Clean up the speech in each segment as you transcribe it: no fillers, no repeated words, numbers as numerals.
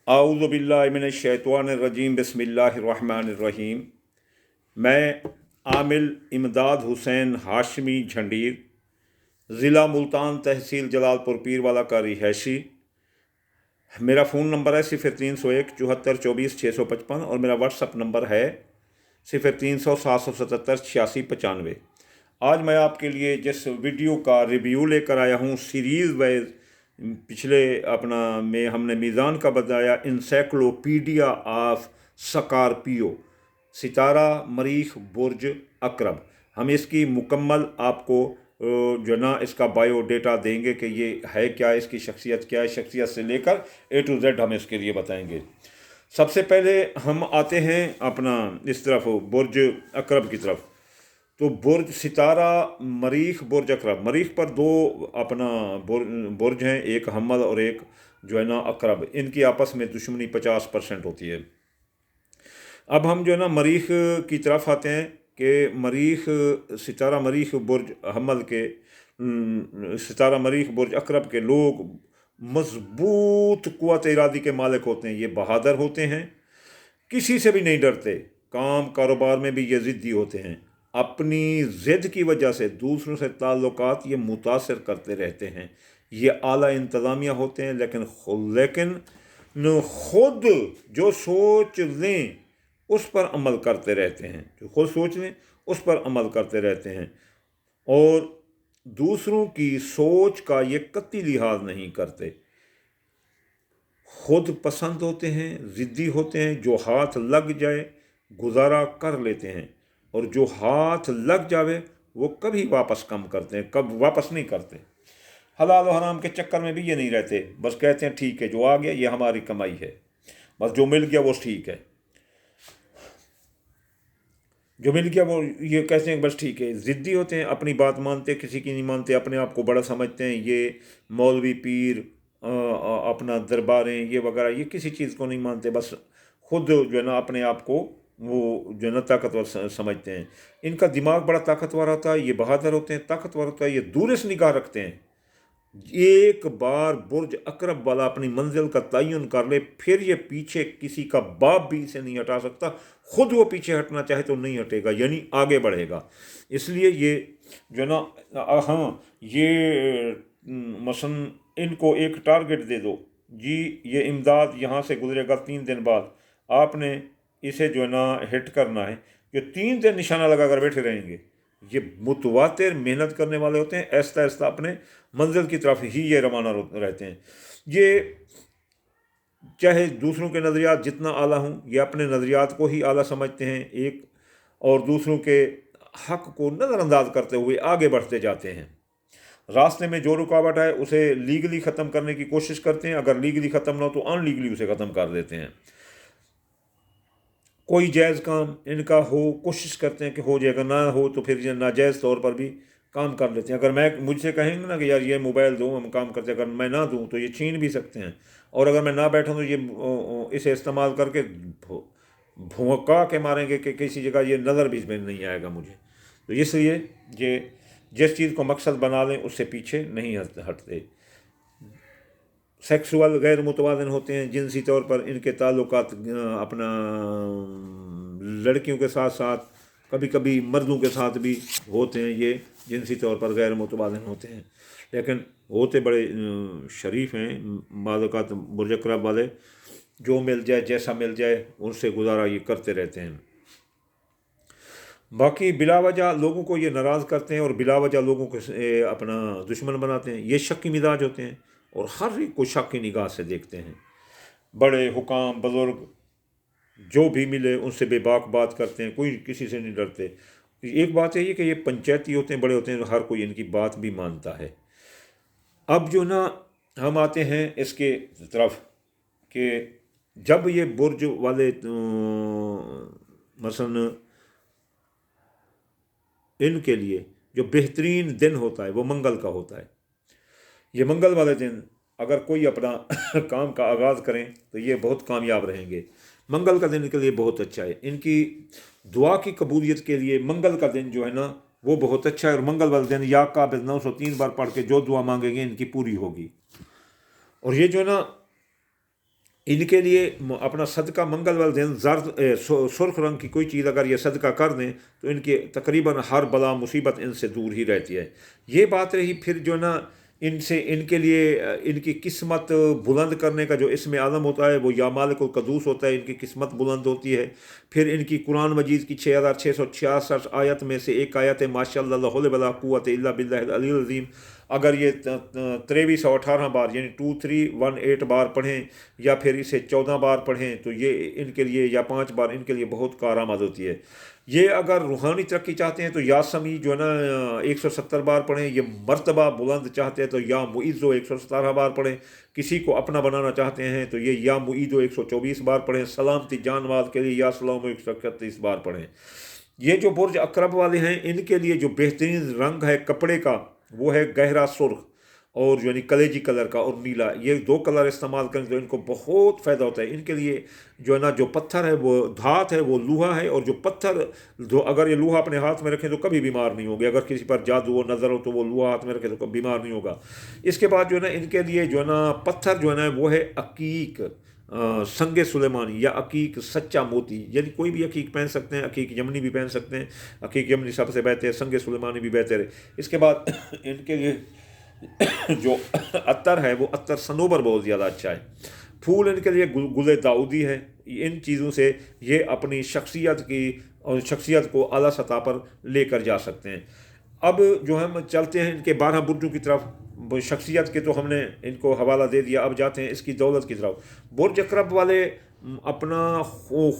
आऊज़ु बिल्लाहि मिनश्शैतानिर्रजीम बिस्मिल्लाहिर्रहमानिर्रहीम। मैं आमिल इमदाद हुसैन हाशमी झंडीर, ज़िला मुल्तान, तहसील जलालपुर पीरवाला का रिहायशी। मेरा फ़ोन नंबर है 0301 74 24 655 और मेरा व्हाट्सअप नंबर है 0300 777 8695। आज मैं आपके लिए जिस वीडियो का रिव्यू लेकर आया हूँ सीरीज़ वाइज, पिछले में हमने मीज़ान का बताया इंसाइक्लोपीडिया ऑफ स्कॉर्पियो, सितारा, मरीख, बुर्ज, अकरब। हम इसकी मुकम्मल आपको जो ना इसका बायो डेटा देंगे कि ये है क्या, इसकी शख्सियत क्या है, शख्सियत से लेकर A to Z हम इसके लिए बताएंगे। सबसे पहले हम आते हैं इस तरफ बुर्ज अकरब की तरफ। तो बुर्ज सितारा, मरीख, बुर्ज अकरब। मरीख पर दो बुर्ज हैं, एक हमल और एक जो है ना अकरब। इनकी आपस में दुश्मनी 50% होती है। अब हम जो है ना मरीख की तरफ आते हैं कि मरीख सितारा, मरीख, बुर्ज हमल के, सितारा, मरीख, बुर्ज अकरब के लोग मजबूत कुव्वत इरादी के मालिक होते हैं। ये बहादुर होते हैं, किसी से भी नहीं डरते। काम कारोबार में भी ये ज़िद्दी होते हैं। अपनी ज़िद की वजह से दूसरों से ताल्लुकात ये मुतासर करते रहते हैं। ये आला इंतज़ामिया होते हैं, लेकिन खुद जो सोच लें उस पर अमल करते रहते हैं। जो खुद सोच लें उस पर अमल करते रहते हैं और दूसरों की सोच का ये कतई लिहाज नहीं करते। खुद पसंद होते हैं, ज़िद्दी होते हैं। जो हाथ लग जाए गुजारा कर लेते हैं और जो हाथ लग जावे वो कभी वापस कम करते हैं, कब वापस नहीं करते। हलाल और हराम के चक्कर में भी ये नहीं रहते। बस कहते हैं ठीक है, जो आ गया ये हमारी कमाई है, बस जो मिल गया वो ठीक है, जो मिल गया वो ये कहते हैं बस ठीक है। ज़िद्दी होते हैं, अपनी बात मानते, किसी की नहीं मानते, अपने आप को बड़ा समझते हैं। ये मौलवी, पीर, अपना दरबारें, ये वगैरह, ये किसी चीज़ को नहीं मानते। बस खुद जो है ना अपने आप को वो जो है ना ताकतवर समझते हैं। इनका दिमाग बड़ा ताकतवर होता है। ये बहादुर होते हैं, ताकतवर होता है। ये दूर से निगाह रखते हैं। एक बार बुर्ज अकरब वाला अपनी मंजिल का तयन कर ले, फिर ये पीछे किसी का बाप भी इसे नहीं हटा सकता। खुद वो पीछे हटना चाहे तो नहीं हटेगा, यानी आगे बढ़ेगा। इसलिए ये जो ना, हाँ, ये मसलन इनको एक टारगेट दे दो जी, ये इमदाद यहाँ से गुजरेगा 3 दिन बाद, आपने इसे जो है ना हिट करना है। ये 3 दिन निशाना लगा कर बैठे रहेंगे। ये मुतवातिर मेहनत करने वाले होते हैं। ऐसा ऐसा अपने मंजिल की तरफ ही ये रवाना रहते हैं। ये चाहे दूसरों के नज़रियात जितना आला हों, ये अपने नज़रियात को ही आला समझते हैं एक, और दूसरों के हक़ को नज़रअंदाज करते हुए आगे बढ़ते जाते हैं। रास्ते में जो रुकावट है उसे लीगली ख़त्म करने की कोशिश करते हैं। अगर लीगली ख़त्म ना हो तो अनलीगली उसे ख़त्म कर देते हैं। कोई जायज़ काम इनका हो, कोशिश करते हैं कि हो जाए। अगर ना हो तो फिर ये नाजायज़ तौर पर भी काम कर लेते हैं। अगर मुझसे कहेंगे ना कि यार ये मोबाइल दो, हम काम करते हैं, अगर मैं ना दूं तो ये छीन भी सकते हैं। और अगर मैं ना बैठूं तो ये इसे इस्तेमाल करके भौंका के मारेंगे कि किसी जगह ये नज़र भी इसमें नहीं आएगा मुझे। तो इसलिए ये जिस चीज़ को मकसद बना लें उससे पीछे नहीं हटते। सेक्सुअल गैर मुतवाज़िन होते हैं। जिनसी तौर पर इनके ताल्लुकात लड़कियों के साथ साथ कभी कभी मर्दों के साथ भी होते हैं। ये जिनसी तौर पर गैर मुतवाज़िन होते हैं, लेकिन होते बड़े शरीफ हैं। बाज़ बुर्ज अकरब वाले जो मिल जाए, जैसा मिल जाए, उनसे गुजारा ये करते रहते हैं। बाकी बिलावजह लोगों को ये नाराज़ करते हैं और बिलावजह लोगों को अपना दुश्मन बनाते हैं। ये शक की मिजाज होते हैं और हर एक को शक की निगाह से देखते हैं। बड़े हुकाम, बुज़ुर्ग जो भी मिले उनसे बेबाक बात करते हैं, कोई किसी से नहीं डरते। एक बात है ये कि ये पंचायती होते हैं, बड़े होते हैं, हर कोई इनकी बात भी मानता है। अब जो ना हम आते हैं इसके तरफ कि जब ये बुर्ज वाले मसलन इनके लिए जो बेहतरीन दिन होता है वो मंगल का होता है। ये मंगल वाले दिन अगर कोई अपना काम का आगाज़ करें तो ये बहुत कामयाब रहेंगे। मंगल का दिन इनके लिए बहुत अच्छा है। इनकी दुआ की कबूलियत के लिए मंगल का दिन जो है ना वो बहुत अच्छा है। और मंगल वाले दिन या काबिल 903 बार पढ़ के जो दुआ मांगेंगे इनकी पूरी होगी। और ये जो है ना इनके लिए अपना सदका मंगल वाले दिन सुर्ख रंग की कोई चीज़ अगर ये सदका कर दें तो इनके तकरीबन हर बला मुसीबत इनसे दूर ही रहती है। ये बात रही फिर जो ना इनसे इनके लिए इनकी किस्मत बुलंद करने का जो इसमें आज़म होता है वो या मालिकुल कदूस होता है, इनकी किस्मत बुलंद होती है। फिर इनकी कुरान मजीद की 6666 आयत में से एक आयत है माशाअल्लाह ला हौला वला कुव्वत इल्ला बिल्लाहिल अलीयुल अज़ीम। अगर ये 2318 बार यानी 2318 बार पढ़ें या फिर इसे 14 बार पढ़ें तो ये इनके लिए, या 5 बार, इनके लिए बहुत कारआमद होती है। ये अगर रूहानी तरक्की चाहते हैं तो या समी जो है ना 170 बार पढ़ें। ये मर्तबा बुलंद चाहते हैं तो या मुइज़्ज़ो 117 बार पढ़ें। किसी को अपना बनाना चाहते हैं तो ये या मुइज़्ज़ो 124 बार पढ़ें। सलामती जानवाद के लिए या सलाम 131 बार पढ़ें। ये जो बुर्ज अकरब वाले हैं इनके लिए जो बेहतरीन रंग है कपड़े का वो है गहरा सुर्ख और यानी कलेजी कलर का और नीला। ये दो कलर इस्तेमाल करें तो इनको बहुत फ़ायदा होता है। इनके लिए जो है ना जो पत्थर है वो धात है, वो लोहा है। और जो पत्थर जो अगर ये लोहा अपने हाथ में रखें तो कभी बीमार नहीं होंगे। अगर किसी पर जादू हो नज़र हो तो वो लोहा हाथ में रखे तो कभी बीमार नहीं होगा। इसके बाद जो है ना इनके लिए जो है ना पत्थर जो है ना वो है अकीक, संगे सुलेमानी या अकीक सच्चा मोती। यानी कोई भी अकीक पहन सकते हैं, अकीक यमनी भी पहन सकते हैं। अकीक यमनी सबसे बेहतर है, संगे सुलेमानी भी बेहतर है। इसके बाद इनके लिए जो अत्तर है वो अत्तर सनोबर बहुत ज़्यादा अच्छा है। फूल इनके लिए गुल दाऊदी है। इन चीज़ों से ये अपनी शख्सियत की और शख्सियत को आला सतह पर लेकर जा सकते हैं। अब जो हम चलते हैं इनके 12 बुर्जों की तरफ। शख्सियत के तो हमने इनको हवाला दे दिया, अब जाते हैं इसकी दौलत की तरफ। बुर्ज अकरब वाले अपना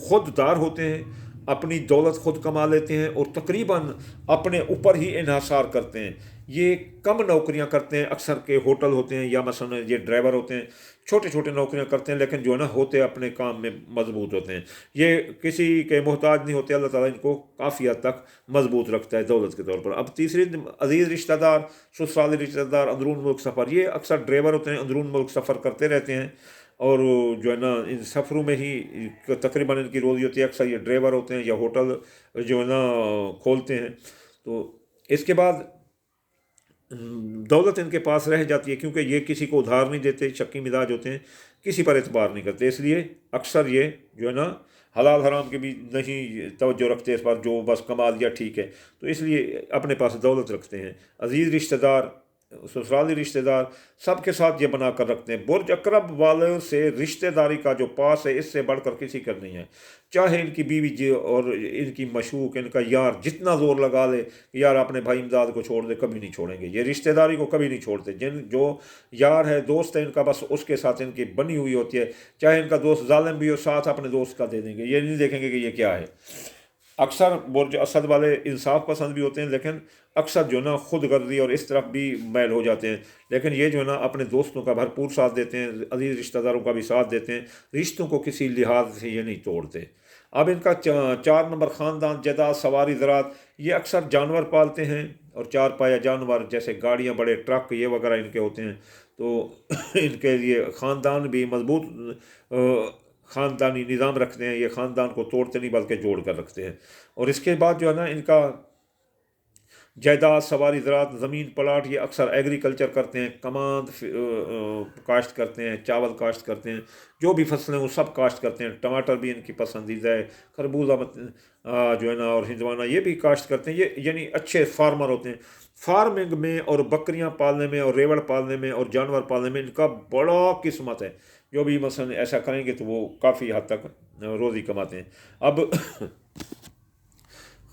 खुददार होते हैं, अपनी दौलत खुद कमा लेते हैं और तकरीबन अपने ऊपर ही इन्हासार करते हैं। ये कम नौकरियां करते हैं, अक्सर के होटल होते हैं या मसलन ये ड्राइवर होते हैं, छोटे छोटे नौकरियां करते हैं लेकिन जो है ना होते अपने काम में मजबूत होते हैं। ये किसी के मोहताज नहीं होते, अल्लाह ताला इनको काफ़ी हद तक मजबूत रखता है दौलत के तौर पर। अब तीसरी अजीज़ रिश्तेदार, ससुराली रिश्तेदार, अंदरून मुल्क सफ़र। ये अक्सर ड्राइवर होते हैं, अंदरून मुल्क सफ़र करते रहते हैं और जो है ना इन सफ़रों में ही तकरीबन इनकी रोज़ी होती है। अक्सर ये ड्राइवर होते हैं या होटल जो है ना खोलते हैं। तो इसके बाद दौलत इनके पास रह जाती है क्योंकि ये किसी को उधार नहीं देते, शक्की मिजाज होते हैं, किसी पर एतबार नहीं करते। इसलिए अक्सर ये जो है ना हलाल हराम के भी नहीं तवज्जो रखते इस पर, जो बस कमा लिया ठीक है। तो इसलिए अपने पास दौलत रखते हैं। अजीज़ रिश्तेदार, ससुराली रिश्तेदार, सबके साथ ये बना कर रखते हैं। बुर्ज अकरब वालों से रिश्तेदारी का जो पास है इससे बढ़कर किसी का नहीं है। चाहे इनकी बीवी जी और इनकी मशूक, इनका यार जितना ज़ोर लगा ले कि यार अपने भाई इमदाद को छोड़ दे, कभी नहीं छोड़ेंगे। ये रिश्तेदारी को कभी नहीं छोड़ते। जो यार है, दोस्त है इनका, बस उसके साथ इनकी बनी हुई होती है। चाहे इनका दोस्त जालिम भी हो, साथ अपने दोस्त का दे देंगे। ये नहीं देखेंगे कि ये क्या है। अक्सर बुर्ज असद वाले इंसाफ पसंद भी होते हैं लेकिन अक्सर जो ना खुद गर्जी और इस तरफ भी मैल हो जाते हैं। लेकिन ये जो है ना अपने दोस्तों का भरपूर साथ देते हैं, अजीज़ रिश्तेदारों का भी साथ देते हैं। रिश्तों को किसी लिहाज से ये नहीं तोड़ते। अब इनका 4 नंबर ख़ानदान जायदाद सवारी ज़रात। ये अक्सर जानवर पालते हैं और चार पाया जानवर जैसे गाड़ियाँ, बड़े ट्रक ये वगैरह इनके होते हैं। तो इनके लिए ख़ानदान भी मजबूत ख़ानदानी निज़ाम रखते हैं। ये ख़ानदान को तोड़ते नहीं बल्कि जोड़ कर रखते हैं। और इसके बाद जो है ना इनका जायदाद सवारी ज़रात ज़मीन प्लाट, ये अक्सर एग्रीकल्चर करते हैं, कमांद काश्त करते हैं, चावल काश्त करते हैं, जो भी फसलें वो सब काश्त करते हैं। टमाटर भी इनकी पसंदीदा है, खरबूजा जो है ना और हिंदवाना ये भी काश्त करते हैं। ये यानी अच्छे फार्मर होते हैं। फार्मिंग में और बकरियां पालने में और रेवड़ पालने में और जानवर पालने में इनका बड़ा किस्मत है। जो भी मसलन ऐसा करेंगे तो वो काफ़ी हद तक रोज़ी कमाते हैं। अब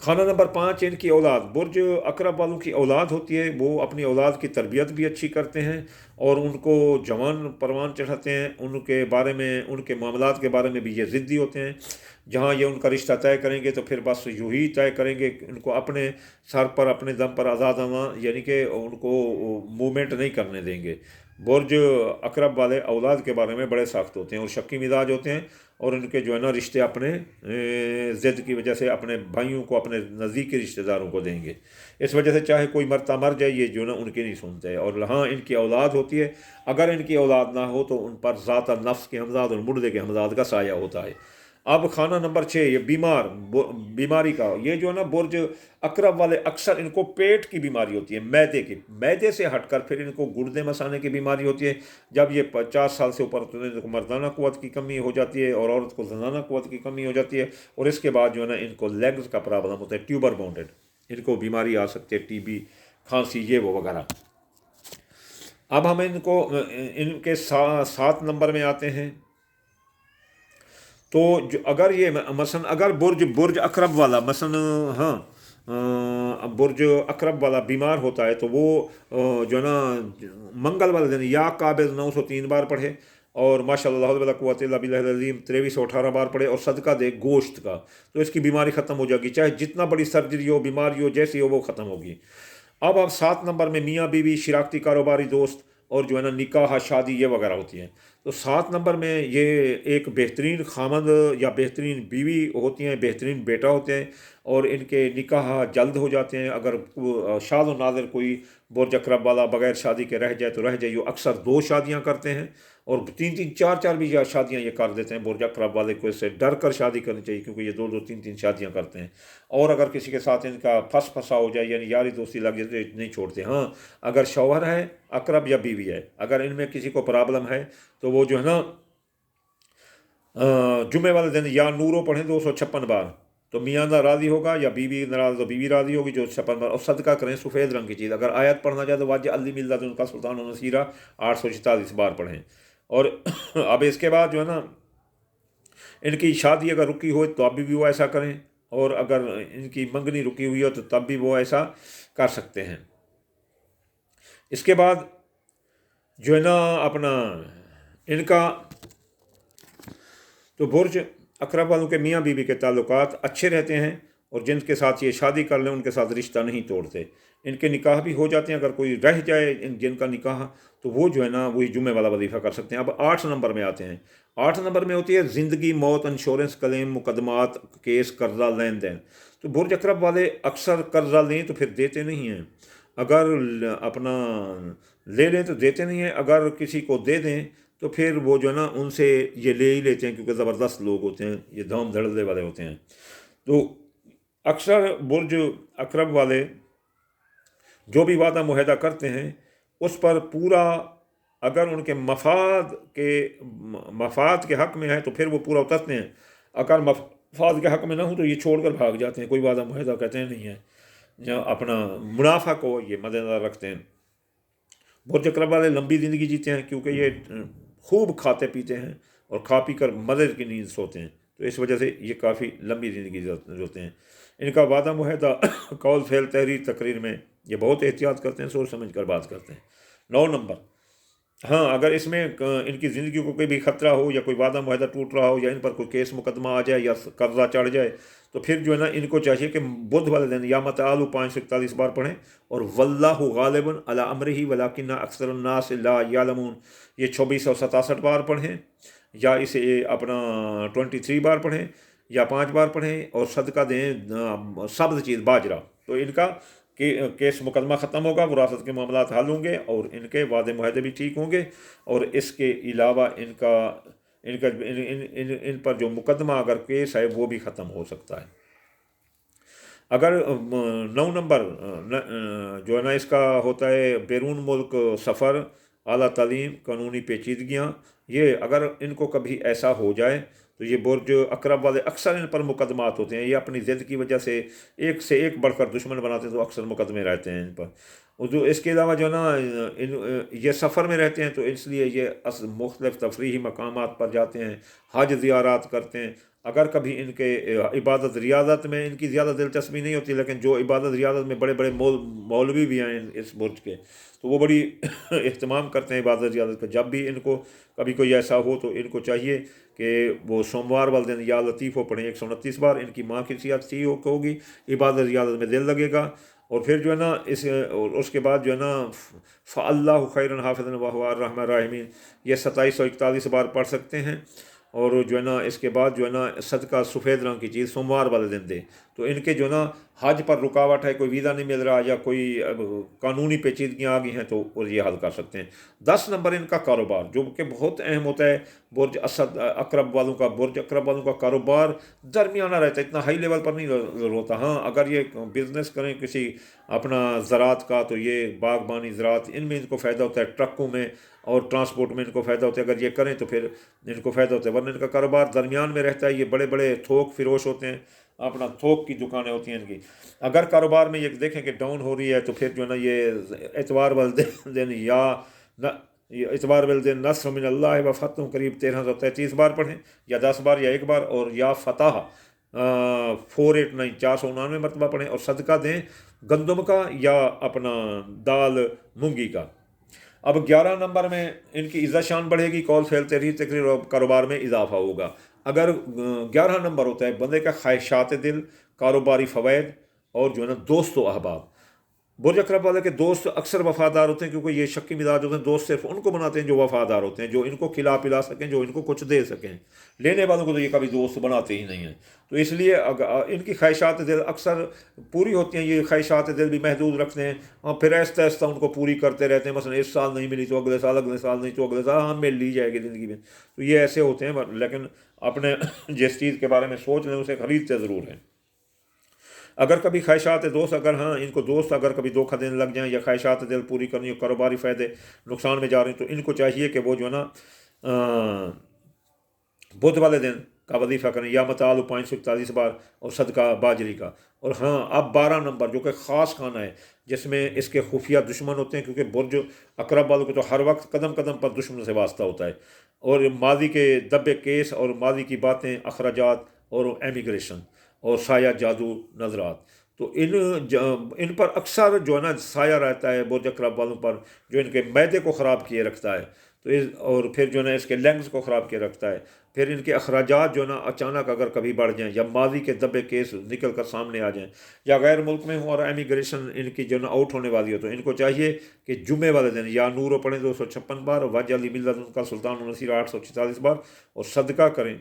खाना नंबर 5 इनकी औलाद। बुर्ज अकरब वालों की औलाद होती है, वो अपनी औलाद की तरबियत भी अच्छी करते हैं और उनको जवान परवान चढ़ाते हैं। उनके बारे में, उनके मामलात के बारे में भी ये ज़िद्दी होते हैं। जहाँ ये उनका रिश्ता तय करेंगे तो फिर बस यूँ ही तय करेंगे। उनको अपने सर पर, अपने दम पर आज़ाद आना, यानी कि उनको मूवमेंट नहीं करने देंगे। बुर्ज अकरब वाले औलाद के बारे में बड़े सख्त होते हैं और शक्की मिजाज होते हैं और उनके जो है ना रिश्ते अपने ज़िद की वजह से अपने भाइयों को, अपने नज़दीकी रिश्तेदारों को देंगे। इस वजह से चाहे कोई मरता मर जाए ये जो ना उनकी नहीं सुनते हैं। और हाँ, इनकी औलाद होती है। अगर इनकी औलाद ना हो तो उन पर ज़ात नफ्स के हमजाद और मुर्दे के हमजाद का साया होता है। अब खाना नंबर 6, ये बीमारी का, ये जो है ना बुर्ज अकरब वाले अक्सर इनको पेट की बीमारी होती है, मैदे से हटकर फिर इनको गुर्दे मसाने की बीमारी होती है। जब ये 50 साल से ऊपर होते हैं तो इनको मर्दाना क़ुव्वत की कमी हो जाती है और औरत को ज़नाना क़ुव्वत की कमी हो जाती है। और इसके बाद जो है ना इनको लेग्स का प्रॉब्लम होता है, ट्यूबर बाउंडेड, इनको बीमारी आ सकती है, टीबी, खांसी, ये वो वगैरह। अब हम इनके 7 नंबर में आते हैं। तो जो अगर ये मसलन अगर बुर्ज अकरब वाला मसलन, हाँ, बुर्ज अकरब वाला बीमार होता है तो वो जो है ना मंगल वाले दिन या काबिल 903 बार पढ़े और माशाअल्लाह ला कुव्वत इल्ला बिल्लाहिल अज़ीम 2318 बार पढ़े और सदका दे गोश्त का, तो इसकी बीमारी ख़त्म हो जाएगी। चाहे जितना बड़ी सर्जरी हो, बीमारी हो, जैसी हो, वो ख़त्म होगी। अब 7 नंबर में मियाँ बीवी, शिराकती कारोबारी दोस्त और जो है ना निकाह, शादी, ये वगैरह होती हैं। तो 7 नंबर में ये एक बेहतरीन खामद या बेहतरीन बीवी होती हैं, बेहतरीन बेटा होते हैं और इनके निकाह जल्द हो जाते हैं। अगर शाद व नाज़र कोई बुर्ज अकरब वाला बग़ैर शादी के रह जाए तो रह जाए। ये अक्सर 2 शादियाँ करते हैं और 3-3, 4-4 भी शादियाँ ये कर देते हैं। बुर्ज अकरब वाले को इससे डर कर शादी करनी चाहिए क्योंकि ये 2-2, 3-3 शादियाँ करते हैं। और अगर किसी के साथ इनका फंसा हो जाए, यानी यारी दोस्ती लग जाए, तो नहीं छोड़ते। हाँ, अगर शौहर है अकरब या बीवी है, अगर इनमें किसी को प्रॉब्लम है तो वो जो है ना जुमे वाले दिन या नूरो पढ़ें 256 बार, तो मियाँ राज़ी होगा, या बीवी नाराज़ तो बीवी राज़ी होगी जो 56 बार। और सदका करें सफ़ेद रंग की चीज़। अगर आयत पढ़ना चाहे तो वाज अली मिल्ला तो उनका सुल्तान व नसीरा 846 बार पढ़ें। और अब इसके बाद जो है ना इनकी शादी अगर रुकी हो तो अभी भी वो ऐसा करें, और अगर इनकी मंगनी रुकी हुई हो तो तब भी वो ऐसा कर सकते हैं। इसके बाद जो है ना अपना इनका तो बुर्ज अकरब वालों के मियाँ बीवी के ताल्लुकात अच्छे रहते हैं और जिनके साथ ये शादी कर लें उनके साथ रिश्ता नहीं तोड़ते। इनके निकाह भी हो जाते हैं। अगर कोई रह जाए जिनका निकाह तो वो जो है ना वही जुमे वाला वजीफ़ा कर सकते हैं। अब 8 नंबर में आते हैं। 8 नंबर में होती है ज़िंदगी, मौत, इंश्योरेंस क्लेम, मुकदमात, केस, कर्जा, लेन देन। तो बुर्ज अकरब वाले अक्सर कर्जा लें तो फिर देते नहीं हैं। अगर अपना ले लें तो देते नहीं हैं। अगर किसी को दे दें तो फिर वो जो है ना उनसे ये ले ही लेते हैं क्योंकि ज़बरदस्त लोग होते हैं, ये धाम धड़ल्ले वाले होते हैं। तो अक्सर बुर्ज अकरब वाले जो भी वादा मुआहदा करते हैं उस पर पूरा, अगर उनके मफाद के हक़ में है तो फिर वो पूरा उतरते हैं। अगर मफाद के हक़ में ना हो तो ये छोड़कर भाग जाते हैं। कोई वादा मुआहदा कहते हैं नहीं है, या अपना मुनाफा को ये मद्देनज़र रखते हैं। बुर्ज अकरब वाले लंबी ज़िंदगी जीते हैं क्योंकि ये खूब खाते पीते हैं और खा पी कर मज़े की नींद सोते हैं, तो इस वजह से ये काफ़ी लंबी ज़िंदगी जोते हैं। इनका वादा मुआहदा कौल, फ़ेल, तहरीर, तकरीर में ये बहुत एहतियात करते हैं, सोच समझ कर बात करते हैं। 9 नंबर, हाँ, अगर इसमें इनकी ज़िंदगी को कोई भी ख़तरा हो या कोई वादा मुआहदा टूट रहा हो या इन पर कोई केस मुकदमा आ जाए या कर्जा चढ़ जाए तो फिर जो है ना इनको चाहिए कि बुध वाले दिन या मतआलु 541 बार पढ़ें और वल्लाहु गालिबुन अला अम्रिही वलाकिन्ना अक्सरुन्नास ला यअलमून ये 2467 बार पढ़ें, या इसे अपना 23 बार पढ़ें या 5 बार पढ़ें और सदका दें सब्ज़ चीज़ बाजरा। तो इनका केस मुकदमा ख़त्म होगा, विरासत के मामलात हल होंगे और इनके वादे मुआहदे भी ठीक होंगे। और इसके अलावा इन पर जो मुकदमा अगर केस है वो भी ख़त्म हो सकता है। अगर 9 नंबर जो है ना इसका होता है बैरून मुल्क सफ़र, आला तालीम, कानूनी पेचीदगियाँ, ये अगर इनको कभी ऐसा हो जाए तो ये बुर्ज अकरब वाले अक्सर इन पर मुकदमात होते हैं। ये अपनी ज़िद की वजह से एक बढ़कर दुश्मन बनाते हैं तो अक्सर मुकदमे रहते हैं इन पर। और जो इसके अलावा जो है ना ये सफ़र में रहते हैं तो इसलिए ये मुख्तलिफ़ तफरीही मकामात पर जाते हैं, हज ज़ियारात करते हैं। अगर कभी इनके इबादत रियादत में इनकी ज़्यादा दिलचस्पी नहीं होती, लेकिन जो इबादत रियादत में बड़े बड़े मौलवी भी हैं इस बुर्ज के, तो वो बड़ी एहतमाम करते हैं इबादत रियादत पर। जब भी इनको कभी कोई ऐसा हो तो इनको चाहिए कि वो सोमवार वाले दिन या लतीफ़ हो पढ़ें 129 बार। इनकी माँ की सियात सी होगी, इबादत रियादत में दिल लगेगा। और फिर जो है ना और उसके बाद जो है ना फ़अल्लाहु खैरुन हाफ़िज़न व हुवा अर्रहमानुर रहीम ये 2741 बार पढ़ सकते हैं। और जो है ना इसके बाद जो है ना सदका सफ़ेद रंग की चीज़ सोमवार वाले दिन दे, तो इनके जो ना हज पर रुकावट है, कोई वीज़ा नहीं मिल रहा या कोई कानूनी पेचीदगियाँ आ गई हैं, तो और ये हल कर सकते हैं। 10 नंबर इनका कारोबार, जो कि बहुत अहम होता है। बुर्ज असद अकरब वालों का, बुर्ज अकरब वालों का कारोबार दरमियाना रहता है, इतना हाई लेवल पर नहीं होता। हाँ, अगर ये बिज़नेस करें किसी अपना ज़रात का, तो ये बागबानी ज़रात, इनमें इनको फ़ायदा होता है। ट्रकों में और ट्रांसपोर्ट में इनको फ़ायदा होता है, अगर ये करें तो फिर इनको फ़ायदा होता है। वरना इनका कारोबार दरमियान में रहता है। ये बड़े बड़े थोक फिरोश होते हैं, अपना थोक की दुकानें होती हैं इनकी। अगर कारोबार में ये देखें कि डाउन हो रही है, तो फिर जो है ना ये एतवार वाले दिन या न इतवार वाले दिन नस्र मिन अल्लाह व फतह करीब 1333 बार पढ़ें, या 10 बार या 1 बार, और या फतह 489 499 मरतबा पढ़ें, और सदका दें गंदम का या अपना दाल मूंगी का। अब 11 नंबर में इनकी इज़्ज़त शान बढ़ेगी, कौल फैलते रही, तकरीर और कारोबार में इजाफा होगा। अगर 11 नंबर होता है बंदे का ख्वाहिशात दिल, कारोबारी फ़वाइद, और जो है ना दोस्त व अहबाब। बुर्ज अकरब वाले के दोस्त अक्सर वफ़ादार होते हैं, क्योंकि ये शक्की मिजाज होते हैं। दोस्त सिर्फ उनको बनाते हैं जो वफ़ादार होते हैं, जो इनको खिला पिला सकें, जो इनको कुछ दे सकें। लेने वालों को तो ये कभी दोस्त बनाते ही नहीं हैं। तो इसलिए इनकी ख्वाहिशात दिल अक्सर पूरी होती हैं। ये ख्वाहिशात दिल भी महदूद रखते हैं, और फिर आहिस्ता आहिस्ता उनको पूरी करते रहते हैं। मसलन इस साल नहीं मिली तो अगले साल, अगले साल नहीं तो अगले साल, हाँ मिल ली जाएगी ज़िंदगी में। तो ये ऐसे होते हैं, लेकिन अपने जिस चीज़ के बारे में सोच लें उसे ख़रीदते ज़रूर हैं। अगर कभी ख्वाहिशात दोस्त, अगर हाँ इनको दोस्त अगर कभी धोखा देने लग जाएं, या ख्वाहिशात दिल पूरी करनी हो, कारोबारी फ़ायदे नुकसान में जा रहे हैं, तो इनको चाहिए कि वो जो है ना बुध वाले दिन का वजीफ़ा करें, या मताल 541 बार, और सदका बाजरी का। और हाँ, अब 12 नंबर जो कि ख़ास खाना है, जिसमें इसके खुफिया दुश्मन होते हैं, क्योंकि बुर्ज अकरब वालों को तो हर वक्त कदम कदम पर दुश्मन से वास्ता होता है। और माजी के दब्बे केस, और माजी की बातें, अखराजात, और एमिग्रेशन, और साया जादू नजरात। तो इन पर अक्सर जो है ना साया रहता है बुर्ज अकरब वालों पर, जो इनके मैदे को ख़राब किए रखता है। तो और फिर जो है ना इसके लंग्स को ख़राब किए रखता है। फिर इनके अखराजात जो है ना अचानक अगर कभी बढ़ जाएं, या माजी के दबे केस निकल कर सामने आ जाएं, या गैर मुल्क में हो और एमिग्रेशन इनकी जो है ना आउट होने वाली हो, तो इनको चाहिए कि जुमे वाले दिन या नूर पढ़ें 256 बार, और वज अली मिल्लत उनका सुल्तान नसीर 846 बार, और सदका करें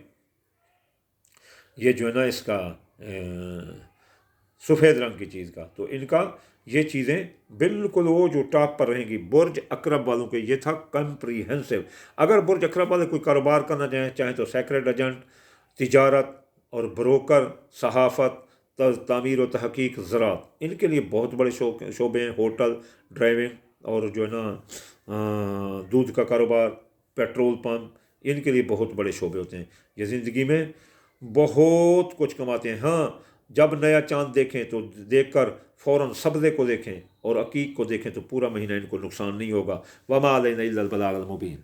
ये जो है ना इसका सफ़ेद रंग की चीज़ का। तो इनका ये चीज़ें बिल्कुल वो जो टॉप पर रहेंगी बुर्ज अकरब वालों के। ये था कम्प्रीहेंसिव। अगर बुर्ज अकरब वाले कोई कारोबार करना चाहें तो सेक्रेट एजेंट, तिजारत और ब्रोकर, सहाफ़त, तामीर व तहकीक, ज़रात, इनके लिए बहुत बड़े शोबे हैं। होटल, ड्राइविंग, और जो है ना दूध का कारोबार, पेट्रोल पम्प, इनके लिए बहुत बड़े शोबे होते हैं। ये ज़िंदगी में बहुत कुछ कमाते हैं। हाँ, जब नया चांद देखें तो देखकर फ़ौरन सब्ज़े को देखें और अकीक को देखें, तो पूरा महीना इनको नुकसान नहीं होगा। वमा अलैना इल्लल बलागुल मुबीन।